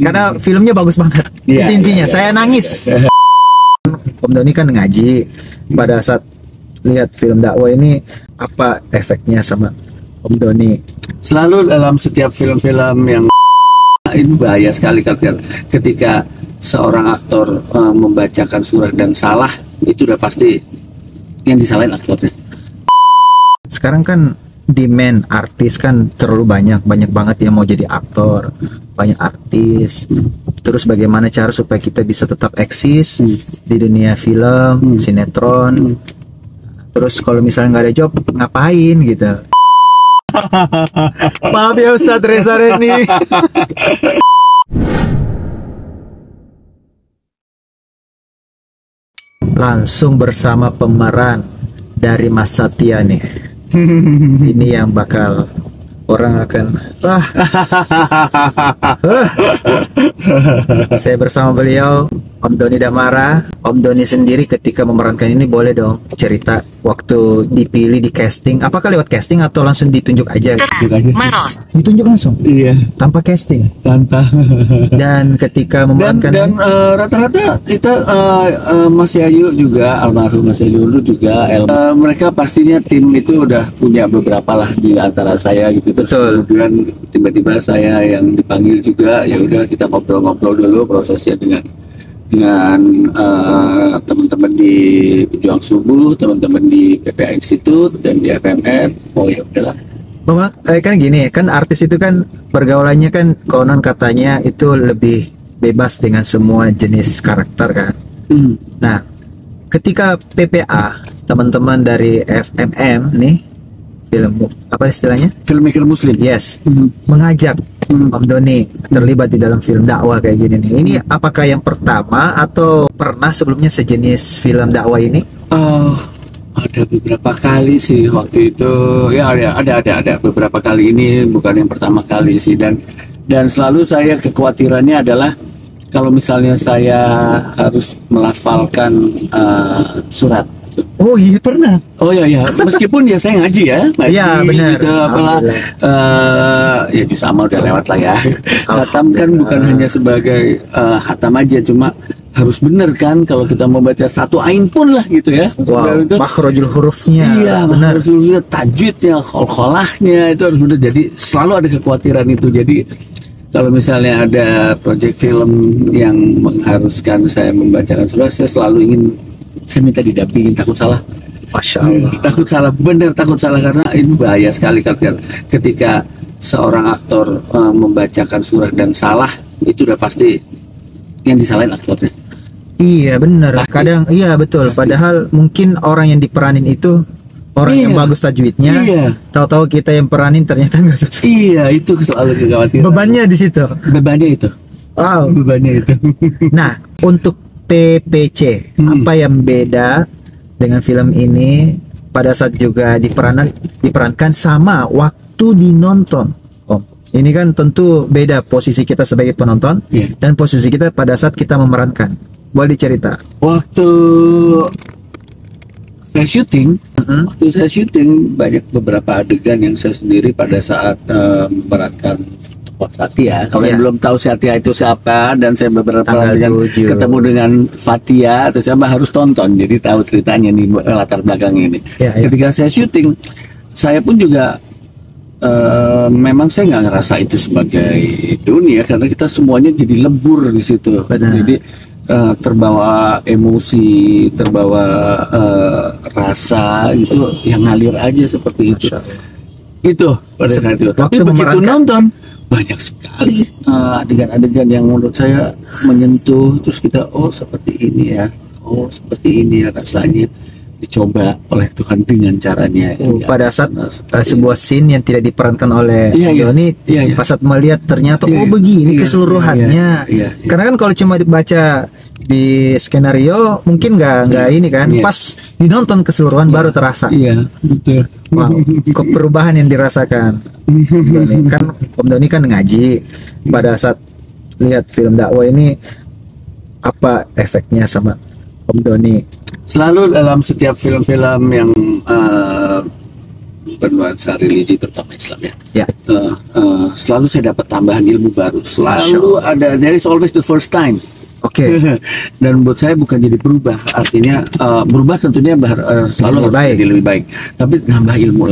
karena filmnya bagus banget. Iya, Itu intinya. iya. Saya nangis. Om Doni kan ngaji. Pada saat lihat film dakwah ini, apa efeknya sama Om Doni? Selalu dalam setiap film-film yang itu bahaya sekali ketika seorang aktor membacakan surah dan salah, itu udah pasti yang disalahin aktornya. Sekarang kan demand artis kan terlalu banyak banget yang mau jadi aktor, banyak artis. Terus bagaimana cara supaya kita bisa tetap eksis di dunia film, sinetron? Terus kalau misalnya nggak ada job, ngapain gitu? Maaf ya Ustadz Reza Reni. Langsung bersama pemeran dari Mas Satya nih. Ini yang bakal orang akan saya bersama beliau, Om Doni Damara. Om Doni sendiri ketika memerankan ini boleh dong cerita waktu dipilih di casting, apakah lewat casting atau langsung ditunjuk aja? Maros. Ditunjuk langsung Iya, tanpa casting. tanpa. Dan ketika memerankan Dan rata-rata kita Mas Yayu juga, almarhum Mas Yayu dulu juga, mereka pastinya tim itu udah punya beberapa lah di antara saya gitu. Terus Betul. kemudian tiba-tiba saya yang dipanggil juga, ya udah kita ngobrol-ngobrol dulu prosesnya dengan teman-teman di Pejuang Subuh, teman-teman di PPA Institute dan di FMR. Oh ya udahlah. bahwa kan gini, kan artis itu kan pergaulannya kan konon katanya itu lebih bebas dengan semua jenis karakter kan. Nah, ketika PPA, teman-teman dari FMM nih, film apa istilahnya? Filmmaker Muslim. Yes, mengajak Om Doni terlibat di dalam film dakwah kayak gini nih. Ini apakah yang pertama atau pernah sebelumnya sejenis film dakwah ini? Ada beberapa kali sih waktu itu, ya ada beberapa kali, ini bukan yang pertama kali sih, dan selalu saya kekhawatirannya adalah kalau misalnya saya harus melafalkan surat. Oh iya pernah. Oh ya, meskipun ya saya ngaji ya, Iya, benar. gitu, apalah, ya juz amal udah lewat lah ya. Hatam kan bukan hanya sebagai hatam aja, cuma harus bener kan kalau kita mau baca satu ain pun lah gitu ya. Wow, Itu, makhrajul hurufnya iya, harus benar. harus tajwidnya, kholahnya itu harus bener. Jadi selalu ada kekhawatiran itu. Jadi kalau misalnya ada proyek film yang mengharuskan saya membacakan surah, saya selalu ingin, saya minta didampingin, takut salah. Masya Allah. Takut salah, bener takut salah, karena ini bahaya sekali ketika seorang aktor membacakan surah dan salah, itu udah pasti yang disalahin aktornya. Iya benar. Pasti. Kadang iya betul. Pasti. Padahal mungkin orang yang diperanin itu orang yang Iya. bagus tajwidnya. Iya. Tahu-tahu kita yang peranin ternyata nggak cocok. Iya, itu selalu kekhawatiran. Bebannya di situ. Bebannya itu. Wow. Bebannya itu. Nah, untuk PPC, apa yang beda dengan film ini pada saat juga diperankan sama waktu dinonton? Om, ini kan tentu beda posisi kita sebagai penonton Iya. dan posisi kita pada saat kita memerankan. Boleh dicerita? Waktu saya syuting, banyak beberapa adegan yang saya sendiri pada saat memerankan Pak Satya. Kalau Iya. yang belum tahu Satya itu siapa, dan saya beberapa Tanggal adegan 7. ketemu dengan Fatia atau siapa, harus tonton, jadi tahu ceritanya nih, latar belakang ini. Iya, iya. Ketika saya syuting, saya pun juga memang saya nggak ngerasa itu sebagai dunia, karena kita semuanya jadi lebur di situ. Benar. Jadi terbawa emosi, terbawa rasa gitu, yang ngalir aja seperti itu. Masya Allah. Itu pada saat itu. Tapi Waktu begitu memerankan- nonton, banyak sekali adegan-adegan yang menurut saya menyentuh. Terus kita, oh seperti ini ya, oh seperti ini ya rasanya, dicoba oleh Tuhan dengan caranya. Ya, Pada saat seperti sebuah scene yang tidak diperankan oleh Iya, iya. Doni, Iya, iya. pas saat melihat ternyata Iya, oh begini iya, keseluruhannya. iya, iya. Karena kan kalau cuma dibaca di skenario mungkin nggak ini kan. Iya. Pas dinonton keseluruhan baru terasa. Iya, betul. Wow, kok perubahan yang dirasakan. Doni. Kan Om Doni kan ngaji. Pada saat lihat film dakwah ini, apa efeknya sama Om Doni? Selalu dalam setiap film-film yang bernuansa religi terutama Islam ya. Ya. Selalu saya dapat tambahan ilmu baru. Selalu ada, there is always the first time. Oke. Dan buat saya bukan jadi berubah, artinya berubah tentunya selalu harus jadi lebih baik. Tapi nambah ilmu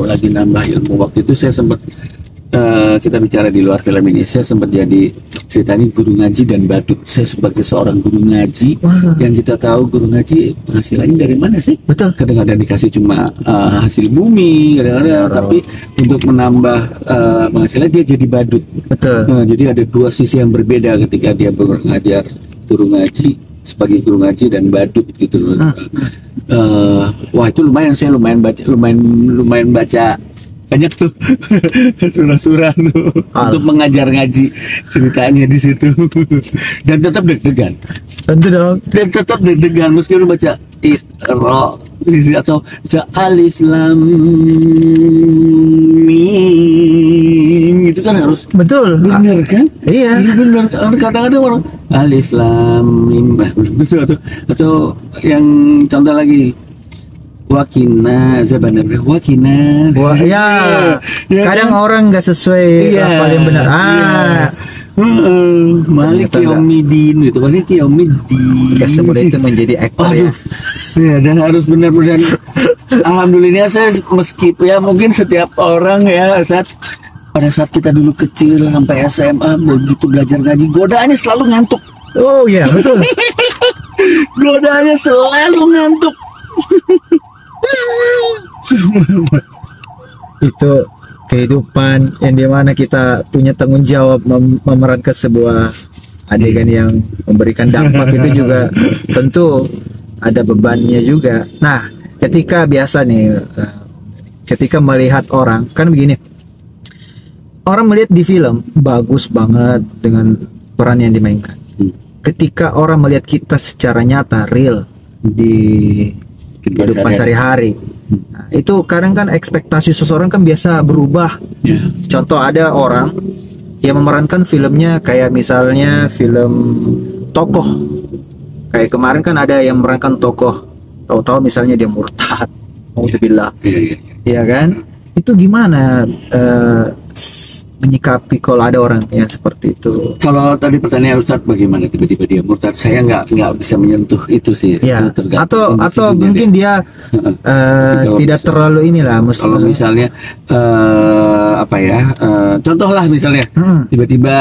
lagi, nambah ilmu. Waktu itu saya sempat kita bicara di luar film ini, saya sempat jadi ceritanya guru ngaji dan badut. Saya sebagai seorang guru ngaji, yang kita tahu guru ngaji penghasilannya dari mana sih? Betul. Kadang-kadang dikasih cuma hasil bumi, kadang-kadang, tapi untuk menambah penghasilan dia jadi badut. Betul. Jadi ada dua sisi yang berbeda ketika dia mengajar guru ngaji sebagai guru ngaji dan badut gitu loh. Wah itu lumayan, saya lumayan baca banyak tuh surah-surah tuh untuk mengajar ngaji ceritanya di situ. Dan tetap deg-degan. Tentu dong. Dan tetap deg-degan meski lu baca Iqra atau baca Alif Lam Mim, itu kan harus betul. Bener kan? Iya. Bener. Kadang-kadang orang Alif Lam Mim atau yang contoh lagi Wakina, sebenarnya Wakina. Wah, ya. Kadang kan? Orang nggak sesuai hafal yang benar. Malik Yaumidin itu, Malik Yaumidin. Gak semudah itu menjadi aktor ya. Ya, dan harus benar-benar. Alhamdulillah saya meskipun ya mungkin setiap orang ya pada saat kita dulu kecil sampai SMA begitu belajar ngaji, godaannya selalu ngantuk. Oh iya, betul. Godaannya selalu ngantuk. Itu kehidupan yang dimana kita punya tanggung jawab memerankan sebuah adegan yang memberikan dampak itu juga tentu ada bebannya juga. Nah, ketika biasa nih, ketika melihat orang kan begini, orang melihat di film bagus banget dengan peran yang dimainkan. Ketika orang melihat kita secara nyata real di kehidupan sehari-hari, nah, itu kadang kan ekspektasi seseorang kan biasa berubah. Contoh ada orang yang memerankan filmnya kayak misalnya film tokoh, kayak kemarin kan ada yang memerankan tokoh, tahu-tahu misalnya dia murtad, alhamdulillah, iya kan? Itu gimana menyikapi kalau ada orang yang seperti itu? Kalau tadi pertanyaan Ustadz bagaimana tiba-tiba dia murtad, saya nggak bisa menyentuh itu sih. Ya. Atau mungkin dia tidak terlalu inilah. Kalau misalnya contohlah misalnya tiba-tiba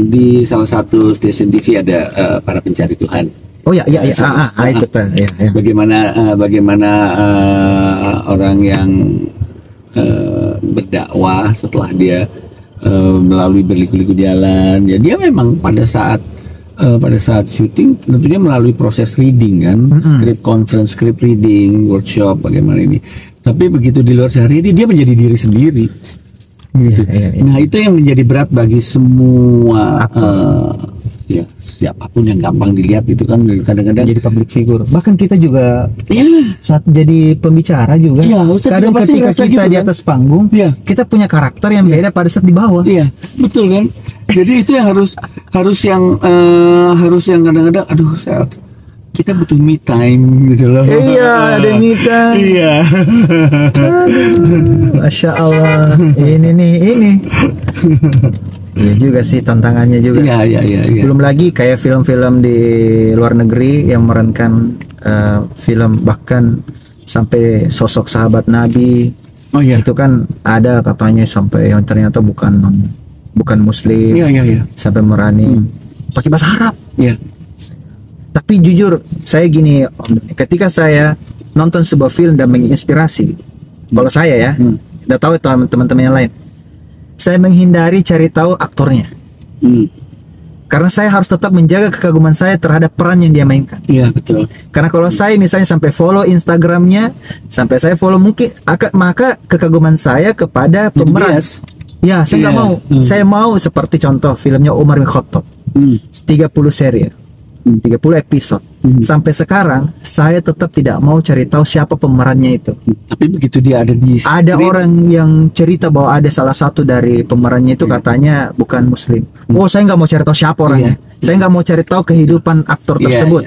di salah satu stasiun TV ada para pencari Tuhan. Oh ya, itu ya. Bagaimana orang yang berdakwah setelah dia melalui berliku-liku jalan, ya dia memang pada saat syuting tentunya melalui proses reading kan, script conference, script reading, workshop bagaimana ini. Tapi begitu di luar sehari dia menjadi diri sendiri. Gitu. Nah itu yang menjadi berat bagi semua ya siapapun yang gampang dilihat itu kan kadang-kadang jadi public figure. Bahkan kita juga saat jadi pembicara juga kadang ketika kita gitu, di atas panggung kita punya karakter yang beda pada saat di bawah. Iya betul kan. Jadi itu yang harus yang kadang-kadang kita butuh me time gitu loh. Iya, ada me time. Iya. Masya Allah. Ini. Iya juga sih tantangannya juga. Iya. Belum lagi kayak film-film di luar negeri yang memerankan film bahkan sampai sosok sahabat Nabi. Oh iya. Itu kan ada katanya sampai yang ternyata bukan Muslim. Iya. Sampai merani pakai bahasa Arab. Iya. Tapi jujur saya gini, ketika saya nonton sebuah film dan menginspirasi, kalau saya ya, udah tahu teman-teman yang lain, saya menghindari cari tahu aktornya, karena saya harus tetap menjaga kekaguman saya terhadap peran yang dia mainkan. Iya betul. Karena kalau saya misalnya sampai follow Instagramnya, sampai saya follow mungkin maka kekaguman saya kepada pemeran. Ya, saya nggak mau. Saya mau seperti contoh filmnya Umar bin Khattab, 30 seri. 30 episode. Sampai sekarang saya tetap tidak mau cari tahu siapa pemerannya itu. Tapi begitu dia ada orang yang cerita bahwa ada salah satu dari pemerannya itu katanya bukan Muslim. Oh, saya nggak mau cari tahu siapa orangnya. Saya nggak mau cari tahu kehidupan aktor tersebut.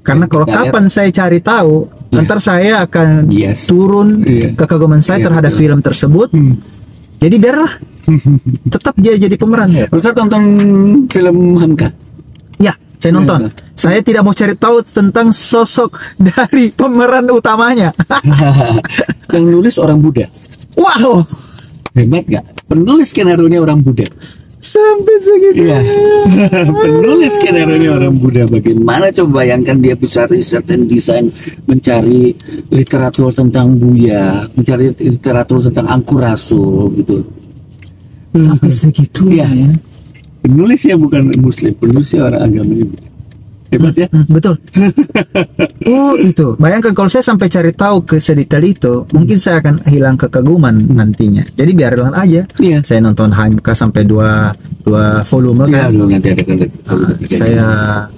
Karena kalau Kita lihat. kapan saya cari tahu, Ya. ntar saya akan Yes. turun Iya. kekaguman saya Iya, terhadap betul. film tersebut. Jadi biarlah, tetap dia jadi pemeran ya. Pak. Ustaz tonton film Hamka? Ya, saya nonton. Iya. Saya tidak mau cari tahu tentang sosok dari pemeran utamanya. Yang nulis orang Buddha. Wow, Hebat nggak? Penulis skenario-nya orang Buddha. sampai segitu. Iya. Penulis skenario-nya orang Buddha. Bagaimana coba bayangkan dia bisa riset dan desain, mencari literatur tentang Buya, mencari literatur tentang Angkurasul gitu. Sampai segitu Iya. ya. Penulisnya bukan Muslim, penulisnya orang agama ini. Hebat ya? Betul. Oh itu. Bayangkan kalau saya sampai cari tahu ke sedetail itu, mungkin saya akan hilang kekaguman nantinya. Jadi biarlah aja. Iya. Saya nonton HMK sampai dua volume Iya, kan. aduh, nanti ada kan. Saya,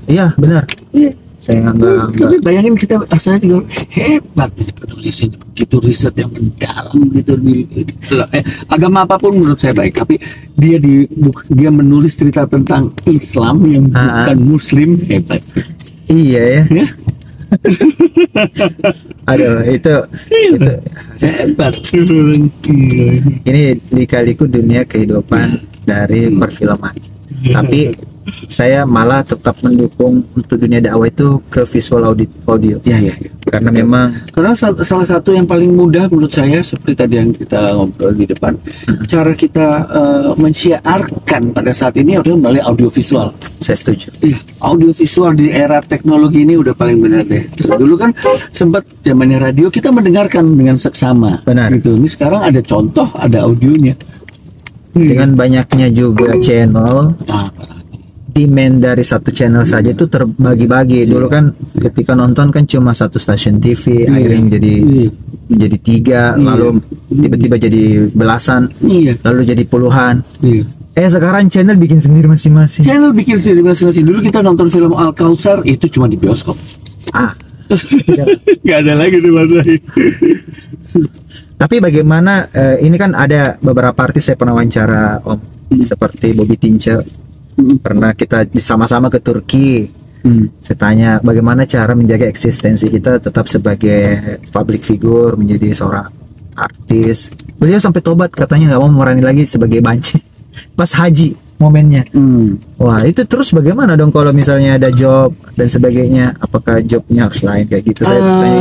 iya benar. Iya. Saya nggak. Tapi bayangin kita saya juga hebat penulis itu begitu riset yang mendalam gitu agama apapun menurut saya baik, tapi dia menulis cerita tentang Islam yang bukan Muslim, hebat. Iya ya. Ya, Aduh itu hebat. ini lika-liku dunia kehidupan dari perfilman. Tapi saya malah tetap mendukung untuk dunia dakwah itu ke visual audio. Ya, ya. Karena memang Karena salah satu yang paling mudah menurut saya seperti tadi yang kita ngobrol di depan, cara kita mensiarkan pada saat ini adalah melalui audiovisual. saya setuju. Iya, audiovisual di era teknologi ini udah paling benar deh. Dulu kan sempat zamannya radio kita mendengarkan dengan seksama. Benar. Gitu. Ini sekarang ada contoh, ada audionya. Dengan banyaknya juga channel, Nah, demand dari satu channel saja itu terbagi-bagi. Dulu kan ketika nonton kan cuma satu stasiun TV, akhirnya menjadi 3, lalu tiba-tiba jadi belasan, iya. lalu jadi puluhan. Iya. Sekarang channel bikin sendiri masing-masing. Channel bikin sendiri masing-masing. Dulu kita nonton film Al Kautsar itu cuma di bioskop. Ah, Nggak ada lagi tuh Mas. tapi bagaimana ini kan ada beberapa artis saya pernah wawancara Om, seperti Bobby Tince. Pernah kita sama-sama ke Turki. Saya tanya bagaimana cara menjaga eksistensi kita tetap sebagai public figure, menjadi seorang artis. Beliau sampai tobat, katanya nggak mau memerani lagi sebagai banci pas haji momennya. Wah itu terus bagaimana dong kalau misalnya ada job dan sebagainya, apakah jobnya harus lain kayak gitu? Saya tanya.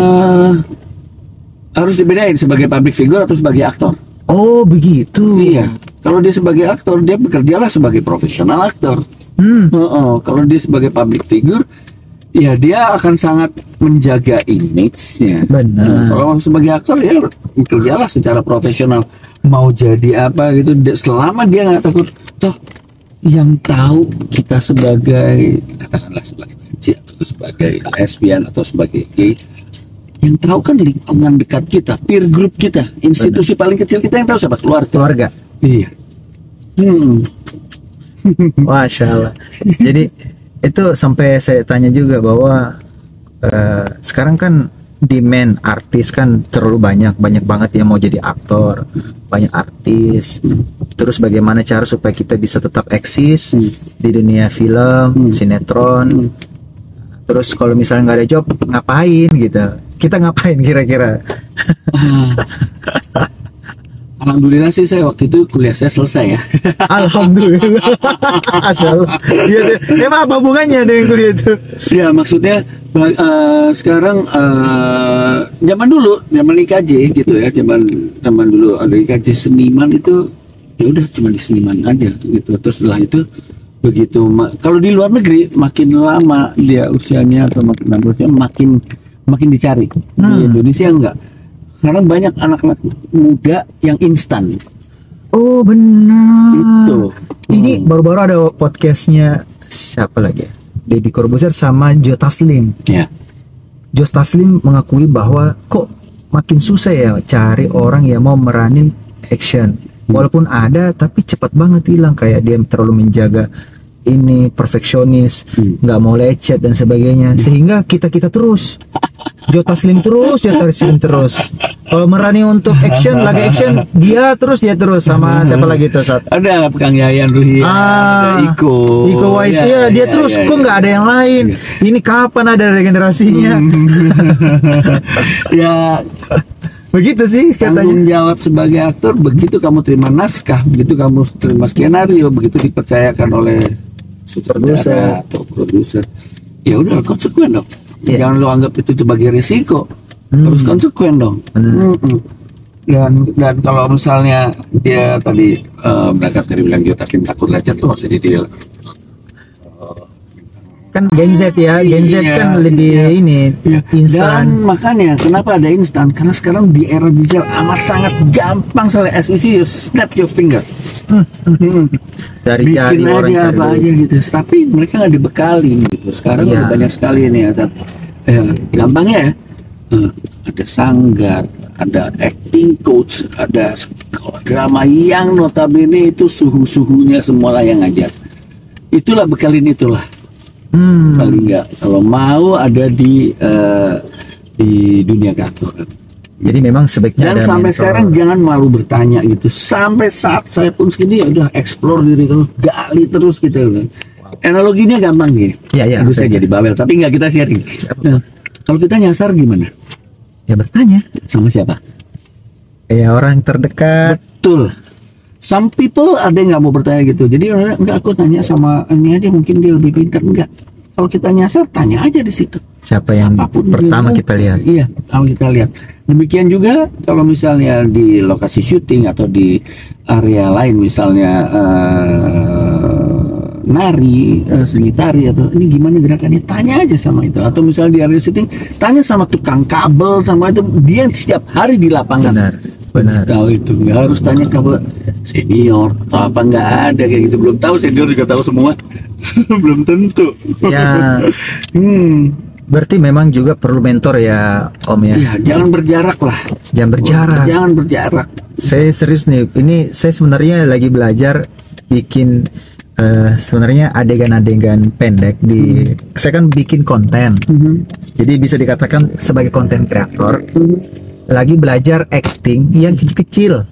Harus dibedain sebagai public figure atau sebagai aktor. Oh begitu. Iya. Kalau dia sebagai aktor, dia bekerjalah sebagai profesional aktor. Kalau dia sebagai public figure, ya dia akan sangat menjaga image-nya. Benar. Kalau sebagai aktor, ya bekerjalah secara profesional. Mau jadi apa gitu, selama dia nggak takut. Toh, yang tahu kita sebagai, katakanlah sebagai banci atau sebagai lesbian atau sebagai gay, yang tahu kan lingkungan dekat kita, peer group kita, institusi paling kecil kita yang tahu siapa? Keluarga. Iya. Masya Allah. Jadi itu sampai saya tanya juga bahwa sekarang kan demand artis kan terlalu banyak banget yang mau jadi aktor, banyak artis. Terus bagaimana cara supaya kita bisa tetap eksis di dunia film, sinetron. Terus kalau misalnya nggak ada job, ngapain gitu? Kita ngapain kira-kira? Alhamdulillah sih saya waktu itu kuliah saya selesai ya. Alhamdulillah. Masya Allah. Iya, emang apa hubungannya dengan kuliah itu? Ya maksudnya sekarang zaman dulu, zaman IKJ gitu ya, zaman dulu ada IKJ seniman itu ya udah cuma di seniman aja gitu. Terus setelah itu begitu kalau di luar negeri makin lama dia usianya atau makin lama usianya makin dicari. Di Indonesia enggak. Karena banyak anak-anak muda yang instan. Oh benar. Itu. Ini baru-baru ada podcastnya siapa lagi ya? Deddy Corbuzier sama Joe Taslim. Ya. Joe Taslim mengakui bahwa kok makin susah ya cari orang yang mau meranin action. Walaupun ada tapi cepat banget hilang, kayak dia terlalu menjaga ini perfeksionis, nggak mau lecet dan sebagainya, sehingga kita terus Joe Taslim terus. Kalau Merani untuk lagi action dia terus sama siapa lagi tuh saat ada Kang Yayan Ruhian, ada Iko Wais, iya dia terus, kok nggak ada yang lain, ini kapan ada regenerasinya? Ya begitu sih katanya. Tanggung jawab sebagai aktor, begitu kamu terima naskah, begitu kamu terima skenario, begitu dipercayakan oleh sutradara atau produser, ya udah konsekuen dong. Jangan lo anggap itu sebagai risiko, harus konsekuen dong. Dan kalau misalnya dia tadi berangkat dari bilang Joe Taslim takut lecet, tuh harus jadi kan Gen Z ya, Gen Z kan lebih ini instan. Dan makanya kenapa ada instan? Karena sekarang di era digital amat sangat gampang, soalnya SEC, you snap your finger, dari bikin aja apa aja gitu. Tapi mereka nggak dibekali gitu. Sekarang udah banyak sekali ini gampangnya ya. Ada sanggar, ada acting coach, ada drama yang notabene itu suhunya semualah yang ngajar. Itulah bekalin itulah. Paling nggak kalau mau ada di dunia keaktoran. Jadi memang sebaiknya dan ada sampai mentor. Sekarang jangan malu bertanya gitu. Sampai saat saya pun segini ya udah explore diri terus, gali terus gitu. Analoginya gampang gini. Iya. Aduh, saya jadi bawel, tapi nggak kita sharing. Nah, kalau kita nyasar gimana? Ya bertanya sama siapa? Ya orang terdekat. Betul. Some people ada yang nggak mau bertanya gitu. Jadi enggak, aku tanya sama ini aja, mungkin dia lebih pintar. Enggak. Kalau kita nyasar, tanya aja di situ. Siapa yang pertama kita lihat? Iya, pertama kita lihat. Demikian juga kalau misalnya di lokasi syuting atau di area lain, misalnya nari, seni tari atau ini gimana gerakannya, tanya aja sama itu. Atau misalnya di area syuting, tanya sama tukang kabel, sama itu, dia setiap hari di lapangan. Benar. Tahu itu, nggak harus tanya ke senior atau apa, nggak ada kayak gitu. Belum tahu, senior juga tahu semua. Belum tentu. Ya. Berarti memang juga perlu mentor ya Om ya. Iya, jangan berjarak lah. Jangan berjarak. Saya serius nih, ini saya sebenarnya lagi belajar bikin sebenarnya adegan-adegan pendek di saya kan bikin konten. Jadi bisa dikatakan sebagai konten kreator. Lagi belajar acting yang kecil-kecil.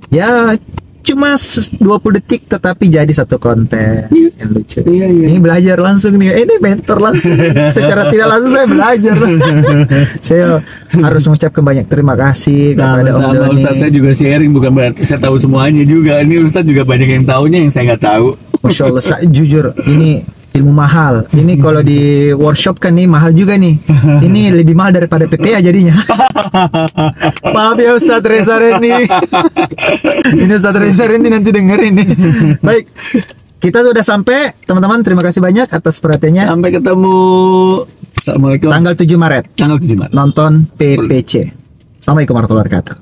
Ya cuma 20 detik tetapi jadi satu konten yang lucu. Ini belajar langsung nih. Ini mentor langsung. Secara tidak langsung saya belajar. Saya harus mengucapkan banyak terima kasih kepada Om Doni. Ustadz saya juga sharing, bukan berarti saya tahu semuanya juga. Ini Ustadz juga banyak yang tahunya yang saya nggak tahu. Masya Allah, jujur ini ilmu mahal. Ini kalau di workshop kan nih mahal juga nih. Ini lebih mahal daripada PPA jadinya. Maaf ya Ustadz Reza Rendi. Ini Ustadz Reza Rendi nanti dengerin nih. Baik, kita sudah sampai teman-teman. Terima kasih banyak atas perhatiannya. Sampai ketemu. Assalamualaikum. Tanggal 7 Maret. Tanggal 7 Maret. Nonton PPC. Assalamualaikum warahmatullahi wabarakatuh.